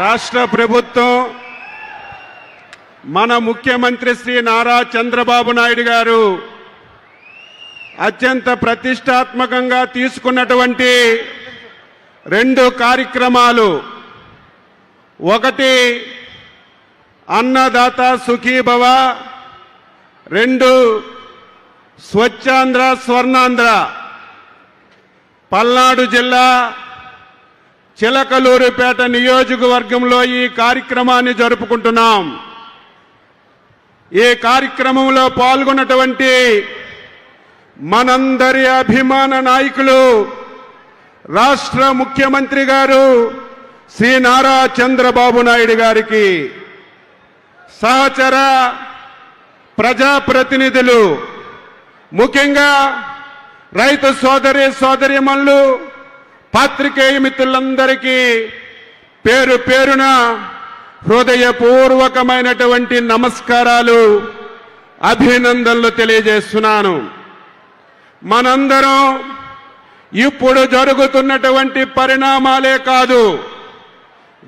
రాష్ట్ర ప్రభుత్వం మన ముఖ్యమంత్రి శ్రీ నారా చంద్రబాబు నాయుడు గారు అత్యంత ప్రతిష్టాత్మకంగా తీసుకున్నటువంటి రెండు కార్యక్రమాలు, ఒకటి అన్నదాత సుఖీభవ, రెండు స్వచ్ఛాంధ్ర స్వర్ణాంధ్ర. పల్నాడు జిల్లా చిలకలూరుపేట నియోజకవర్గంలో ఈ కార్యక్రమాన్ని జరుపుకుంటున్నాం. ఈ కార్యక్రమంలో పాల్గొన్నటువంటి మనందరి అభిమాన నాయకులు రాష్ట్ర ముఖ్యమంత్రి గారు శ్రీ నారా చంద్రబాబు నాయుడు గారికి, సహచర ప్రజాప్రతినిధులు, ముఖ్యంగా రైతు సోదరి సోదరీమణులు, పాత్రికేయ మిత్రులందరికీ పేరు పేరున హృదయపూర్వకమైనటువంటి నమస్కారాలు, అభినందనలు తెలియజేస్తున్నాను. మనందరం ఇప్పుడు జరుగుతున్నటువంటి పరిణామాలే కాదు,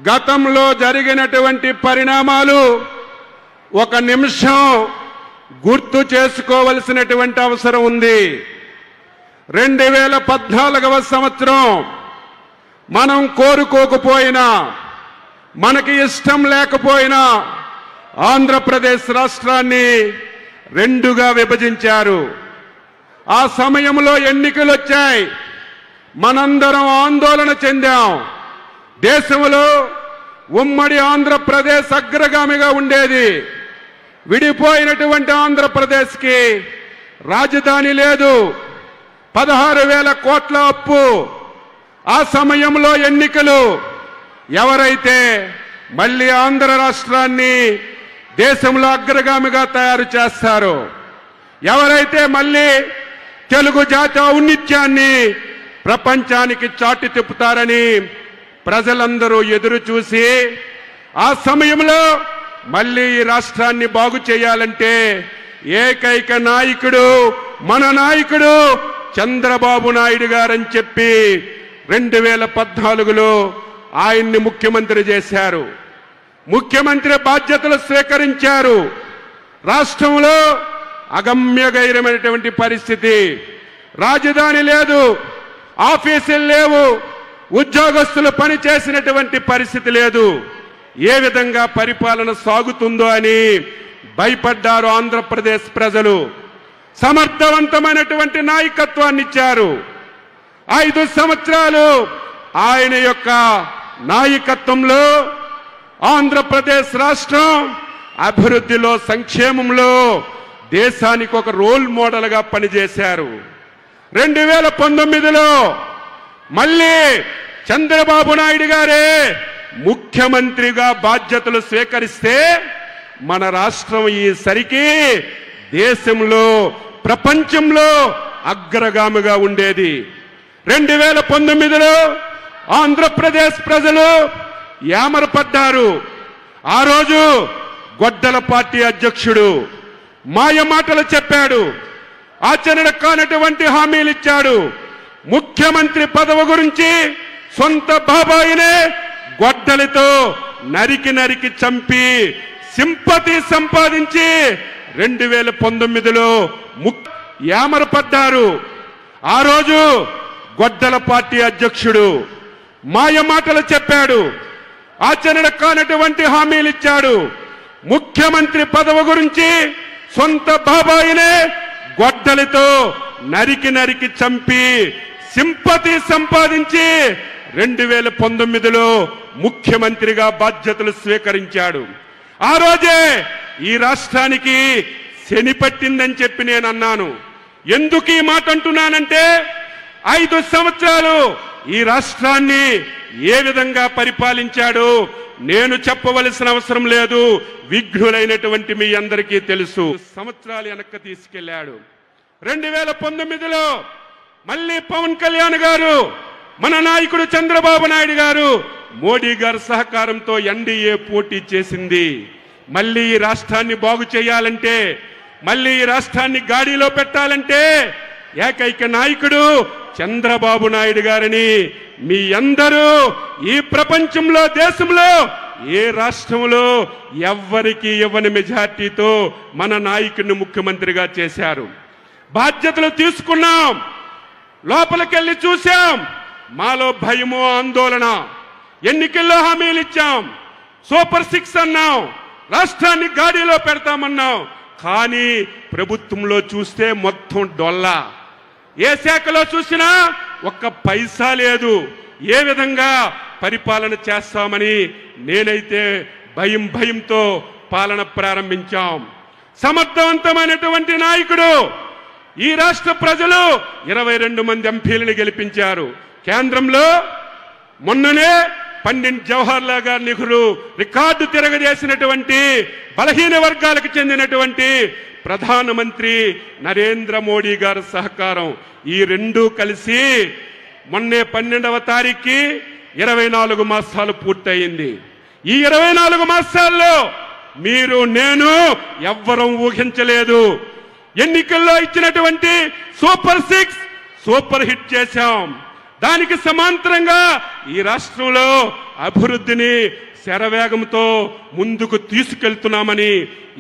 గతంలో జరిగినటువంటి పరిణామాలు ఒక నిమిషం గుర్తు చేసుకోవలసినటువంటి అవసరం ఉంది. 2014వ సంవత్సరం మనం కోరుకోకపోయినా, మనకి ఇష్టం లేకపోయినా ఆంధ్రప్రదేశ్ రాష్ట్రాన్ని రెండుగా విభజించారు. ఆ సమయంలో ఎన్నికలు వచ్చాయి. మనందరం ఆందోళన చెందాం. దేశంలో ఉమ్మడి ఆంధ్రప్రదేశ్ అగ్రగామిగా ఉండేది. విడిపోయినటువంటి ఆంధ్రప్రదేశ్కి రాజధాని లేదు, 16,000 కోట్ల అప్పు. ఆ సమయంలో ఎన్నికలు. ఎవరైతే మళ్ళీ ఆంధ్ర రాష్ట్రాన్ని దేశంలో అగ్రగామిగా తయారు చేస్తారో, ఎవరైతే మళ్ళీ తెలుగు జాతి ఔన్నిత్యాన్ని ప్రపంచానికి చాటి తిప్పుతారని ప్రజలందరూ ఎదురు చూసి, ఆ సమయంలో మళ్ళీ ఈ రాష్ట్రాన్ని బాగు చేయాలంటే ఏకైక నాయకుడు మన నాయకుడు చంద్రబాబు నాయుడు గారని చెప్పి 2014లో ఆయన్ని ముఖ్యమంత్రి చేశారు. ముఖ్యమంత్రి బాధ్యతలు స్వీకరించారు. రాష్ట్రంలో అగమ్యగైరమైనటువంటి పరిస్థితి. రాజధాని లేదు, ఆఫీసులు లేవు, ఉద్యోగస్తులు పనిచేసినటువంటి పరిస్థితి లేదు. ఏ విధంగా పరిపాలన సాగుతుందో అని భయపడ్డారు ఆంధ్రప్రదేశ్ ప్రజలు. సమర్థవంతమైనటువంటి నాయకత్వాన్ని ఇచ్చారు. 5 సంవత్సరాలు ఆయన యొక్క నాయకత్వంలో ఆంధ్రప్రదేశ్ రాష్ట్రం అభివృద్ధిలో, సంక్షేమంలో దేశానికి ఒక రోల్ మోడల్గా పనిచేశారు. 2019లో మళ్ళీ చంద్రబాబు నాయుడు గారే ముఖ్యమంత్రిగా బాధ్యతలు స్వీకరిస్తే మన రాష్ట్రం ఈసరికి దేశంలో, ప్రపంచంలో అగ్రగామిగా ఉండేది. 2019లో ఆంధ్రప్రదేశ్ ప్రజలు యామరపడ్డారు. ఆ రోజు గొడ్డల పార్టీ అధ్యక్షుడు మాయమాటలు చెప్పాడు, ఆచరణ కానటువంటి హామీలు ఇచ్చాడు. ముఖ్యమంత్రి పదవి గురించి సొంత బాబాయినే గొడ్డలితో నరికి నరికి చంపి సింపతి సంపాదించి 2019లో యామరపడ్డారు. ఆ రోజు గొడ్డల పార్టీ అధ్యక్షుడు మాయమాటలు చెప్పాడు, ఆచరణ కానటువంటి హామీలు ఇచ్చాడు. ముఖ్యమంత్రి పదవి గురించి సొంత బాబాయినే గొడ్డలితో నరికి నరికి చంపి సింపతి సంపాదించి 2019లో ముఖ్యమంత్రిగా బాధ్యతలు స్వీకరించాడు. ఆ రోజే ఈ రాష్ట్రానికి శని పట్టిందని చెప్పి నేను అన్నాను. ఎందుకు ఈ మాట అంటున్నానంటే, 5 సంవత్సరాలు ఈ రాష్ట్రాన్ని ఏ విధంగా పరిపాలించాడు నేను చెప్పవలసిన అవసరం లేదు, విఘ్నులైనటువంటి మీ అందరికీ తెలుసు. సంవత్సరాలు వెనక్కి తీసుకెళ్లాడు. 2019లో మళ్ళీ పవన్ కళ్యాణ్ గారు, మన నాయకుడు చంద్రబాబు నాయుడు గారు, మోడీ గారి సహకారంతో ఎన్డీఏ పోటీ చేసింది. మళ్ళీ ఈ రాష్ట్రాన్ని బాగు చేయాలంటే, మళ్ళీ ఈ రాష్ట్రాన్ని గాడిలో పెట్టాలంటే ఏకైక నాయకుడు చంద్రబాబు నాయుడు గారిని మీ అందరూ ఈ ప్రపంచంలో దేశంలో ఏ రాష్ట్రంలో ఎవ్వరికి ఇవ్వని మెజార్టీతో మన నాయకుడిని ముఖ్యమంత్రిగా చేశారు. బాధ్యతలు తీసుకున్నాం, లోపలికెళ్ళి చూశాం, మాలో భయమో ఆందోళన. ఎన్నికల్లో హామీలు ఇచ్చాం, సూపర్ 6 అన్నాం, రాష్ట్రాన్ని గాడిలో పెడతామన్నాం. కానీ ప్రభుత్వంలో చూస్తే మొత్తం డొల్లా. ఏ శాఖలో చూసినా ఒక్క పైసా లేదు. ఏ విధంగా పరిపాలన చేస్తామని నేనైతే భయంతో పాలన ప్రారంభించాం. సమర్థవంతమైనటువంటి నాయకుడు. ఈ రాష్ట్ర ప్రజలు 22 మంది ఎంపీలను గెలిపించారు. కేంద్రంలో మొన్ననే పండిట్ జవహర్లాల్ నెహ్రూ రికార్డు తిరగజేసినటువంటి బలహీన వర్గాలకు చెందినటువంటి ప్రధానమంత్రి నరేంద్ర మోడీ గారి సహకారం, ఈ రెండూ కలిసి మొన్నే 12వ తారీఖుకి 24 మాసాలు పూర్తయింది. ఈ 24 మాసాల్లో మీరు నేను ఎవ్వరం ఊహించలేదు. ఎన్నికల్లో ఇచ్చినటువంటి సూపర్ 6 సూపర్ హిట్ చేశాం. దానికి సమాంతరంగా ఈ రాష్ట్రంలో అభివృద్ధిని శరవేగంతో ముందుకు తీసుకెళ్తున్నామని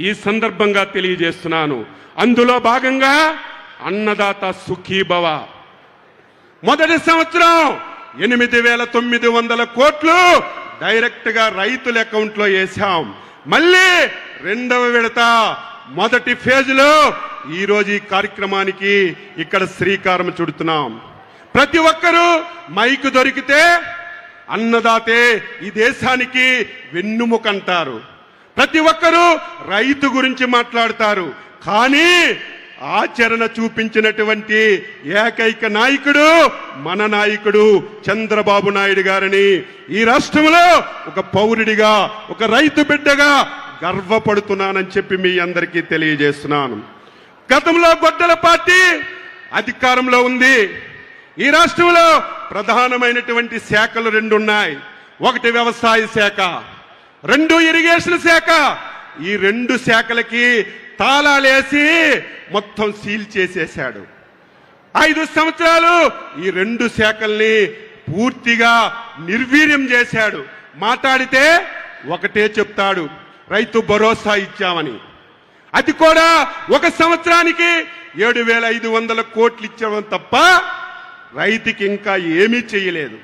ఈ సందర్భంగా తెలియజేస్తున్నాను. అందులో భాగంగా అన్నదాత సుఖీభవ మొదటి సంవత్సరం 8,900 కోట్లు డైరెక్ట్ గా రైతుల అకౌంట్లో వేశాం. మళ్ళీ రెండవ విడత మొదటి ఫేజ్లో ఈ రోజు ఈ కార్యక్రమానికి ఇక్కడ శ్రీకారం చుడుతున్నాం. ప్రతి ఒక్కరూ మైకు దొరికితే అన్నదాతే ఈ దేశానికి వెన్నుముకంటారు. ప్రతి ఒక్కరూ రైతు గురించి మాట్లాడతారు. కానీ ఆచరణ చూపించినటువంటి ఏకైక నాయకుడు మన నాయకుడు చంద్రబాబు నాయుడు గారిని ఈ రాష్ట్రంలో ఒక పౌరుడిగా, ఒక రైతు బిడ్డగా గర్వపడుతున్నానని చెప్పి మీ అందరికీ తెలియజేస్తున్నాను. గతంలో గొడ్డల పార్టీ అధికారంలో ఉంది. ఈ రాష్ట్రంలో ప్రధానమైనటువంటి శాఖలు 2 ఉన్నాయి. ఒకటి వ్యవసాయ శాఖ, 2 ఇరిగేషన్ శాఖ. ఈ 2 శాఖలకి తాళాలేసి మొత్తం సీల్ చేసేశాడు. 5 సంవత్సరాలు ఈ 2 శాఖల్ని పూర్తిగా నిర్వీర్యం చేశాడు. మాట్లాడితే ఒకటే చెప్తాడు, రైతు భరోసా ఇచ్చామని. అది కూడా 1 సంవత్సరానికి 7,500 కోట్లు ఇచ్చామని తప్ప రైతుకి ఇంకా ఏమీ చేయలేదు.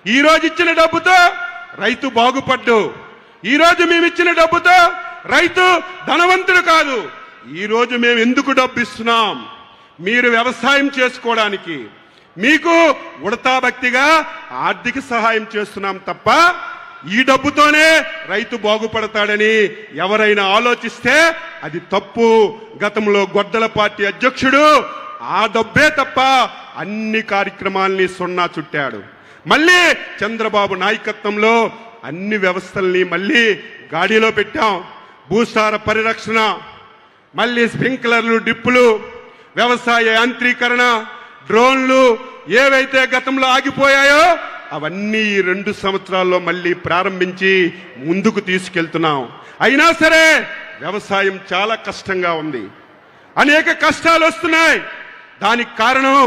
ఈ రోజు ఇచ్చిన డబ్బుతో రైతు బాగుపడ్డు. ఈ రోజు మేము ఇచ్చిన డబ్బుతో రైతు ధనవంతుడు కాదు. ఈ రోజు మేము ఎందుకు డబ్బు ఇస్తున్నాం? మీరు వ్యవసాయం చేసుకోవడానికి, మీకు ఉడతా భక్తిగా ఆర్థిక సహాయం చేస్తున్నాం తప్ప ఈ డబ్బుతోనే రైతు బాగుపడతాడని ఎవరైనా ఆలోచిస్తే అది తప్పు. గతంలో గొడ్డల పార్టీ అధ్యక్షుడు ఆ డబ్బే తప్ప అన్ని కార్యక్రమాల్ని సున్నా చుట్టాడు. మళ్ళీ చంద్రబాబు నాయకత్వంలో అన్ని వ్యవస్థల్ని మళ్ళీ గాడిలో పెట్టాం. భూసార పరిరక్షణ, మళ్ళీ స్ప్రింక్లర్లు, డ్రిప్పులు, వ్యవసాయ యాంత్రీకరణ, డ్రోన్లు ఏవైతే గతంలో ఆగిపోయాయో అవన్నీ 2 సంవత్సరాల్లో మళ్ళీ ప్రారంభించి ముందుకు తీసుకెళ్తున్నాం. అయినా సరే వ్యవసాయం చాలా కష్టంగా ఉంది. అనేక కష్టాలు వస్తున్నాయి. దానికి కారణం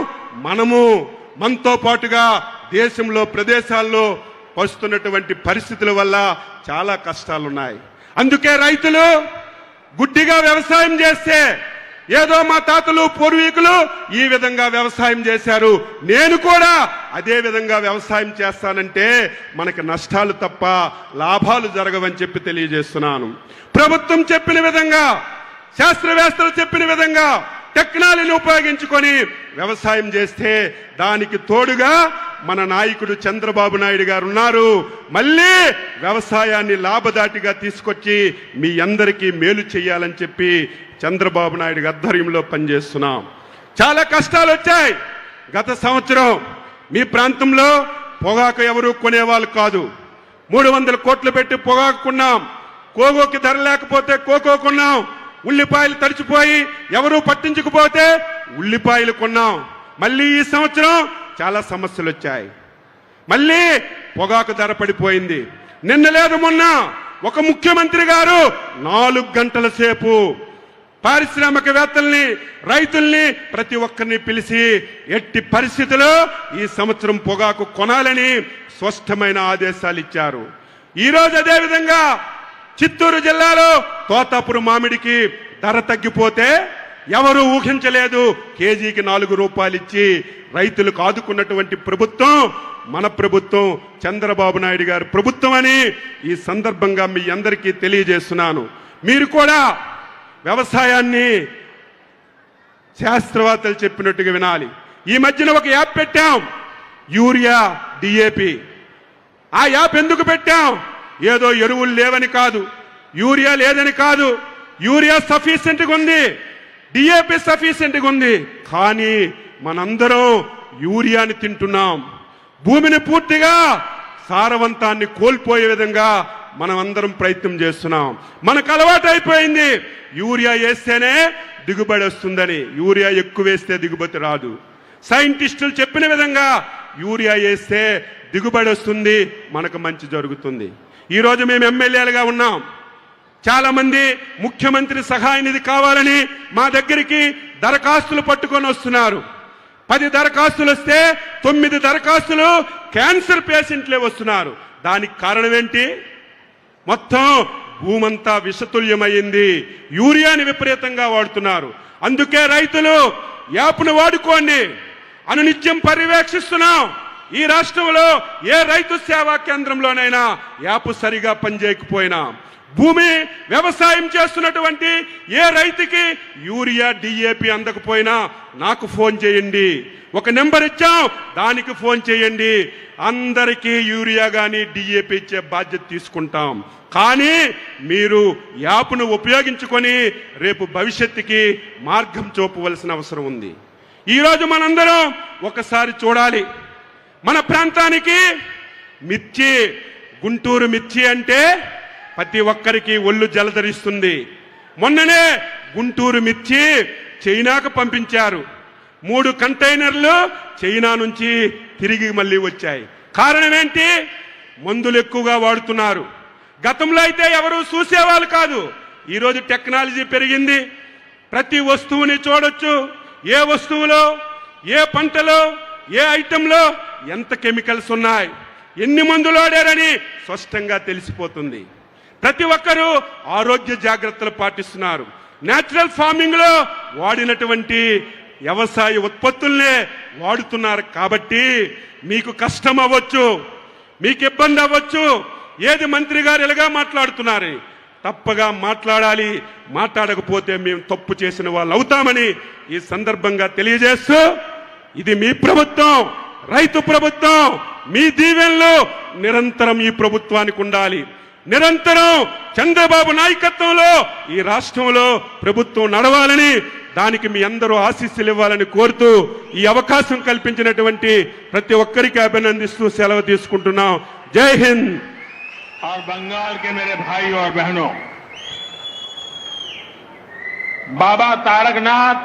మనతో పాటుగా దేశంలో ప్రదేశాల్లో వస్తున్నటువంటి పరిస్థితుల వల్ల చాలా కష్టాలున్నాయి. అందుకే రైతులు గుడ్డిగా వ్యవసాయం చేస్తే, ఏదో మా తాతలు పూర్వీకులు ఈ విధంగా వ్యవసాయం చేశారు, నేను కూడా అదే విధంగా వ్యవసాయం చేస్తానంటే మనకి నష్టాలు తప్ప లాభాలు జరగవని చెప్పి తెలియజేస్తున్నాను. ప్రభుత్వం చెప్పిన విధంగా, శాస్త్రవేత్తలు చెప్పిన విధంగా టెక్నాలజీని ఉపయోగించుకొని వ్యవసాయం చేస్తే దానికి తోడుగా మన నాయకుడు చంద్రబాబు నాయుడు గారు ఉన్నారు. మళ్ళీ వ్యవసాయాన్ని లాభదాటిగా తీసుకొచ్చి మీ అందరికీ మేలు చేయాలని చెప్పి చంద్రబాబు నాయుడు ఆధ్వర్యంలో పనిచేస్తున్నాం. చాలా కష్టాలు వచ్చాయి. గత సంవత్సరం మీ ప్రాంతంలో పొగాకు ఎవరు కొనేవాళ్ళు కాదు. 300 కోట్లు పెట్టి పొగాకు కొన్నాం. కోకోకి ధర లేకపోతే కోకో కొన్నాం. ఉల్లిపాయలు తడిచిపోయి ఎవరూ పట్టించుకుపోతే ఉల్లిపాయలు కొన్నాం. మళ్ళీ ఈ సంవత్సరం చాలా సమస్యలు వచ్చాయి. మళ్ళీ పొగాకు ధర పడిపోయింది. నిన్న లేదు మొన్న ఒక ముఖ్యమంత్రి గారు 4 గంటల సేపు పారిశ్రామికవేత్తల్ని, రైతుల్ని ప్రతి ఒక్కరిని పిలిచి ఎట్టి పరిస్థితుల్లో ఈ సంవత్సరం పొగాకు కొనాలని స్పష్టమైన ఆదేశాలు ఇచ్చారు. ఈ రోజు అదే విధంగా చిత్తూరు జిల్లాలో తోతాపురం మామిడికి ధర తగ్గిపోతే ఎవరు ఊహించలేదు. కేజీకి 4 రూపాయలు ఇచ్చి రైతులకు ఆదుకున్నటువంటి ప్రభుత్వం మన ప్రభుత్వం, చంద్రబాబు నాయుడు గారి ప్రభుత్వం అని ఈ సందర్భంగా మీ అందరికీ తెలియజేస్తున్నాను. మీరు కూడా వ్యవసాయాన్ని శాస్త్రవేత్తలు చెప్పినట్టుగా వినాలి. ఈ మధ్యన ఒక యాప్ పెట్టాం, యూరియా డిఏపి. ఆ యాప్ ఎందుకు పెట్టాం? ఏదో ఎరువులు లేవని కాదు, యూరియా లేదని కాదు. యూరియా సఫిషియెంట్గా ఉంది, డిఏపి సఫిషియెంట్గా ఉంది. కానీ మనందరం యూరియాని తింటున్నాం. భూమిని పూర్తిగా సారవంతాన్ని కోల్పోయే విధంగా మనం అందరం ప్రయత్నం చేస్తున్నాం. మనకు అలవాటు అయిపోయింది యూరియా వేస్తేనే దిగుబడి వస్తుందని. యూరియా ఎక్కువ వేస్తే దిగుబడి రాదు. సైంటిస్టులు చెప్పిన విధంగా యూరియా వేస్తే దిగుబడి వస్తుంది, మనకు మంచి జరుగుతుంది. ఈరోజు మేము ఎమ్మెల్యేలుగా ఉన్నాం. చాలా మంది ముఖ్యమంత్రి సహాయ నిధి కావాలని మా దగ్గరికి దరఖాస్తులు పట్టుకొని వస్తున్నారు. 10 దరఖాస్తులు వస్తే 9 దరఖాస్తులు క్యాన్సర్ పేషెంట్లే వస్తున్నారు. దానికి కారణం ఏంటి? మొత్తం భూమంతా విషతుల్యమైంది. యూరియాని విపరీతంగా వాడుతున్నారు. అందుకే రైతులు యాప్ను వాడుకోండి. అనునిత్యం పర్యవేక్షిస్తున్నాం. ఈ రాష్ట్రంలో ఏ రైతు సేవా కేంద్రంలోనైనా యాప్ సరిగా పనిచేయకపోయినా, భూమి వ్యవసాయం చేస్తున్నటువంటి ఏ రైతుకి యూరియా డిఏపి అందకపోయినా నాకు ఫోన్ చేయండి. ఒక నెంబర్ ఇచ్చాం, దానికి ఫోన్ చేయండి. అందరికీ యూరియా కానీ డిఏపి ఇచ్చే బాధ్యత తీసుకుంటాం. కానీ మీరు యాప్ను ఉపయోగించుకొని రేపు భవిష్యత్తుకి మార్గం చూపవలసిన అవసరం ఉంది. ఈరోజు మనందరం ఒకసారి చూడాలి. మన ప్రాంతానికి మిర్చి, గుంటూరు మిర్చి అంటే ప్రతి ఒక్కరికి ఒళ్ళు జలధరిస్తుంది. మొన్ననే గుంటూరు మిర్చి చైనాకు పంపించారు. 3 కంటైనర్లు చైనా నుంచి తిరిగి మళ్ళీ వచ్చాయి. కారణం ఏంటి? మందులు ఎక్కువగా వాడుతున్నారు. గతంలో అయితే ఎవరు చూసేవాళ్ళు కాదు. ఈరోజు టెక్నాలజీ పెరిగింది. ప్రతి వస్తువుని చూడొచ్చు. ఏ వస్తువులో, ఏ పంటలో, ఏ ఐటెంలో ఎంత కెమికల్స్ ఉన్నాయి, ఎన్ని మందులు వాడారని స్పష్టంగా తెలిసిపోతుంది. ప్రతి ఒక్కరూ ఆరోగ్య జాగ్రత్తలు పాటిస్తున్నారు. నేచురల్ ఫార్మింగ్ లో వాడినటువంటి వ్యవసాయ ఉత్పత్తుల్నే వాడుతున్నారు. కాబట్టి మీకు కష్టం అవ్వచ్చు, మీకు ఇబ్బంది అవ్వచ్చు. ఏది మంత్రి గారు ఎలాగా మాట్లాడుతున్నారు, తప్పగా మాట్లాడాలి. మాట్లాడకపోతే మేము తప్పు చేసిన వాళ్ళు అవుతామని ఈ సందర్భంగా తెలియజేస్తూ, ఇది మీ ప్రభుత్వం, రైతు ప్రభుత్వం. మీ దీవెనలు నిరంతరం ఈ ప్రభుత్వానికి ఉండాలి. నిరంతరం చంద్రబాబు నాయకత్వంలో ఈ రాష్ట్రంలో ప్రభుత్వం నడవాలని, దానికి మీ అందరూ ఆశీస్సులు ఇవ్వాలని కోరుతూ ఈ అవకాశం కల్పించినటువంటి ప్రతి ఒక్కరికి అభినందిస్తూ సెలవు తీసుకుంటున్నాం. జై హింద్. और बंगाल के मेरे भाई और बहनों, बाबा तारकनाथ